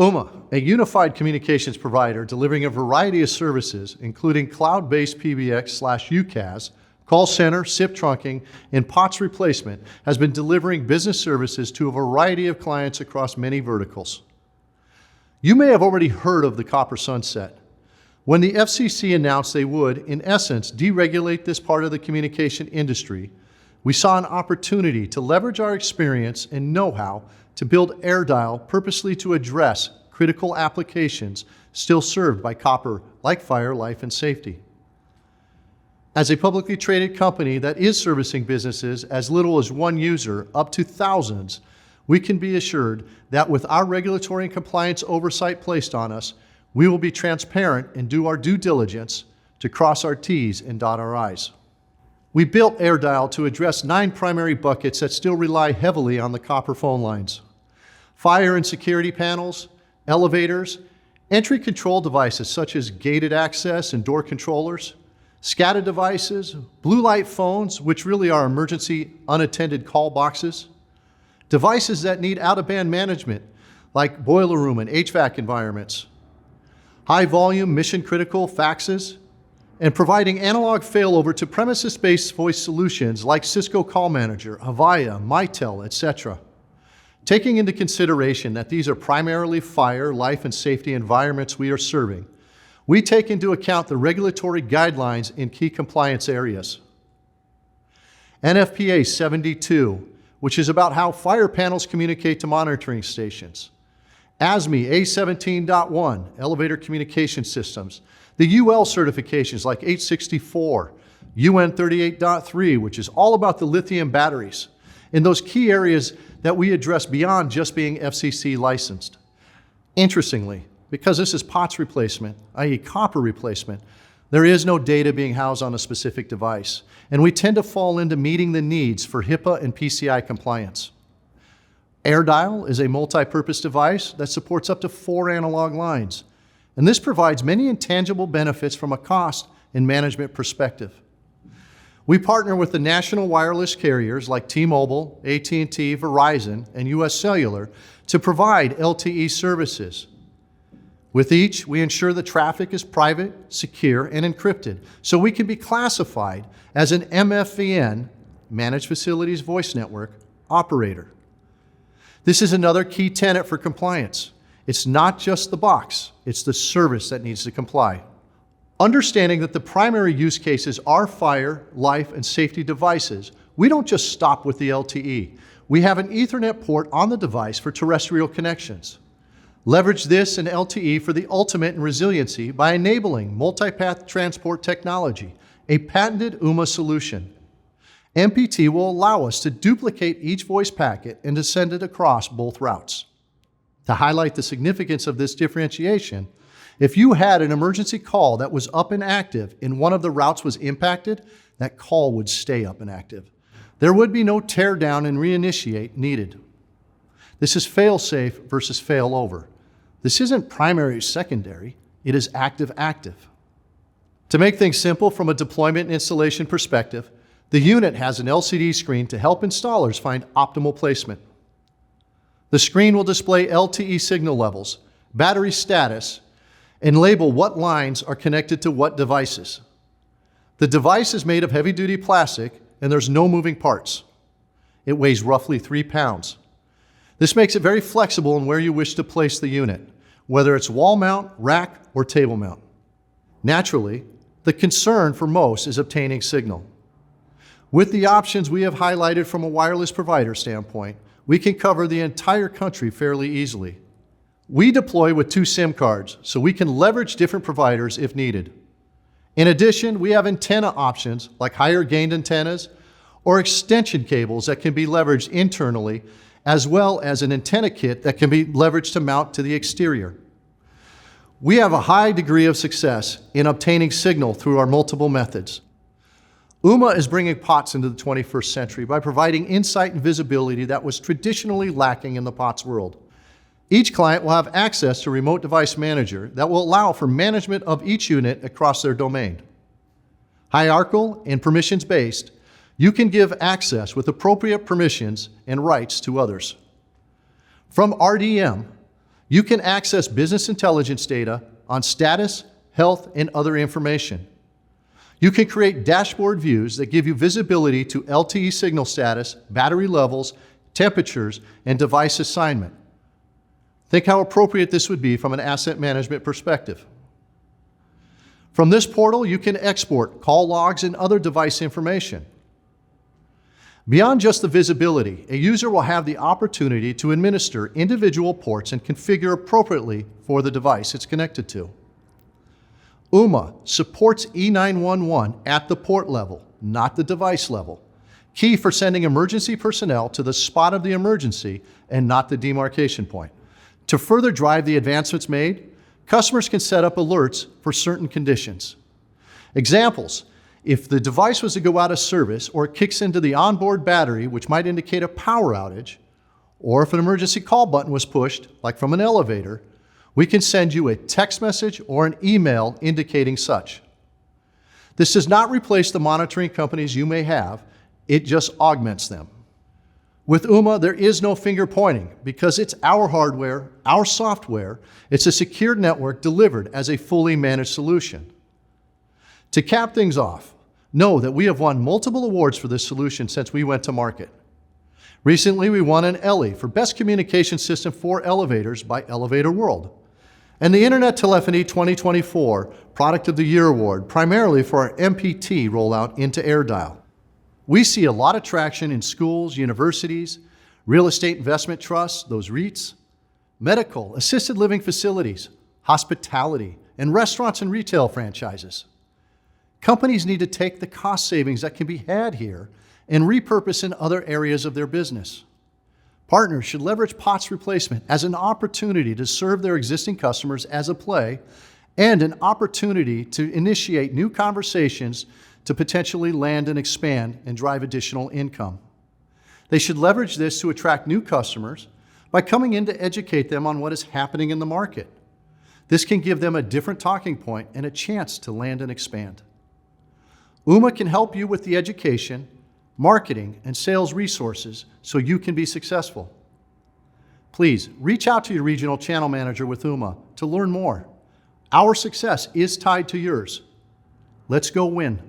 Ooma, a unified communications provider delivering a variety of services, including cloud-based PBX/UCaaS, call center, SIP trunking, and POTS replacement, has been delivering business services to a variety of clients across many verticals. You may have already heard of the copper sunset. When the FCC announced they would, in essence, deregulate this part of the communication industry, we saw an opportunity to leverage our experience and know-how to build AirDial purposely to address critical applications still served by copper, like fire, life, and safety. As a publicly traded company that is servicing businesses as little as one user up to thousands, we can be assured that with our regulatory and compliance oversight placed on us, we will be transparent and do our due diligence to cross our T's and dot our I's. We built AirDial to address 9 primary buckets that still rely heavily on the copper phone lines: fire and security panels, elevators, entry control devices such as gated access and door controllers, SCADA devices, blue light phones, which really are emergency unattended call boxes, devices that need out-of-band management, like boiler room and HVAC environments, high-volume mission-critical faxes, and providing analog failover to premises-based voice solutions like Cisco Call Manager, Avaya, Mitel, etc. Taking into consideration that these are primarily fire, life, and safety environments we are serving, we take into account the regulatory guidelines in key compliance areas. NFPA 72, which is about how fire panels communicate to monitoring stations. ASME A17.1, elevator communication systems. The UL certifications like 864, UN 38.3, which is all about the lithium batteries, in those key areas that we address beyond just being FCC licensed. Interestingly, because this is POTS replacement, i.e. copper replacement, there is no data being housed on a specific device, and we tend to fall into meeting the needs for HIPAA and PCI compliance. AirDial is a multi-purpose device that supports up to 4 analog lines, and this provides many intangible benefits from a cost and management perspective. We partner with the national wireless carriers like T-Mobile, AT&T, Verizon, and US Cellular to provide LTE services. With each, we ensure the traffic is private, secure, and encrypted, so we can be classified as an MFVN, Managed Facilities Voice Network, operator. This is another key tenet for compliance. It's not just the box, it's the service that needs to comply. Understanding that the primary use cases are fire, life, and safety devices, we don't just stop with the LTE. We have an Ethernet port on the device for terrestrial connections. Leverage this and LTE for the ultimate in resiliency by enabling multipath transport technology, a patented Ooma solution. MPT will allow us to duplicate each voice packet and to send it across both routes. To highlight the significance of this differentiation, if you had an emergency call that was up and active and one of the routes was impacted, that call would stay up and active. There would be no tear down and reinitiate needed. This is fail-safe versus fail-over. This isn't primary-secondary, it is active-active. To make things simple from a deployment and installation perspective, the unit has an LCD screen to help installers find optimal placement. The screen will display LTE signal levels, battery status, and label what lines are connected to what devices. The device is made of heavy-duty plastic and there's no moving parts. It weighs roughly 3 pounds. This makes it very flexible in where you wish to place the unit, whether it's wall mount, rack, or table mount. Naturally, the concern for most is obtaining signal. With the options we have highlighted from a wireless provider standpoint, we can cover the entire country fairly easily. We deploy with 2 SIM cards, so we can leverage different providers if needed. In addition, we have antenna options like higher gained antennas or extension cables that can be leveraged internally, as well as an antenna kit that can be leveraged to mount to the exterior. We have a high degree of success in obtaining signal through our multiple methods. Ooma is bringing POTS into the 21st century by providing insight and visibility that was traditionally lacking in the POTS world. Each client will have access to a remote device manager that will allow for management of each unit across their domain. Hierarchical and permissions-based, you can give access with appropriate permissions and rights to others. From RDM, You can access business intelligence data on status, health, and other information. You can create dashboard views that give you visibility to LTE signal status, battery levels, temperatures, and device assignment. Think how appropriate this would be from an asset management perspective. From this portal, you can export call logs and other device information. Beyond just the visibility, a user will have the opportunity to administer individual ports and configure appropriately for the device it's connected to. Ooma supports E911 at the port level, not the device level, key for sending emergency personnel to the spot of the emergency and not the demarcation point. To further drive the advancements made, customers can set up alerts for certain conditions. Examples: if the device was to go out of service or it kicks into the onboard battery, which might indicate a power outage, or if an emergency call button was pushed, like from an elevator, we can send you a text message or an email indicating such. This does not replace the monitoring companies you may have, it just augments them. With Ooma, there is no finger pointing because it's our hardware, our software. It's a secured network delivered as a fully managed solution. To cap things off, know that we have won multiple awards for this solution since we went to market. Recently, we won an Ellie for Best Communication System for Elevators by Elevator World, and the Internet Telephony 2024 Product of the Year Award, primarily for our MPT rollout into AirDial. We see a lot of traction in schools, universities, real estate investment trusts, those REITs, medical, assisted living facilities, hospitality, and restaurants and retail franchises. Companies need to take the cost savings that can be had here and repurpose in other areas of their business. Partners should leverage POTS replacement as an opportunity to serve their existing customers as a play and an opportunity to initiate new conversations to potentially land and expand and drive additional income. They should leverage this to attract new customers by coming in to educate them on what is happening in the market. This can give them a different talking point and a chance to land and expand. Ooma can help you with the education, marketing, and sales resources so you can be successful. Please reach out to your regional channel manager with Ooma to learn more. Our success is tied to yours. Let's go win.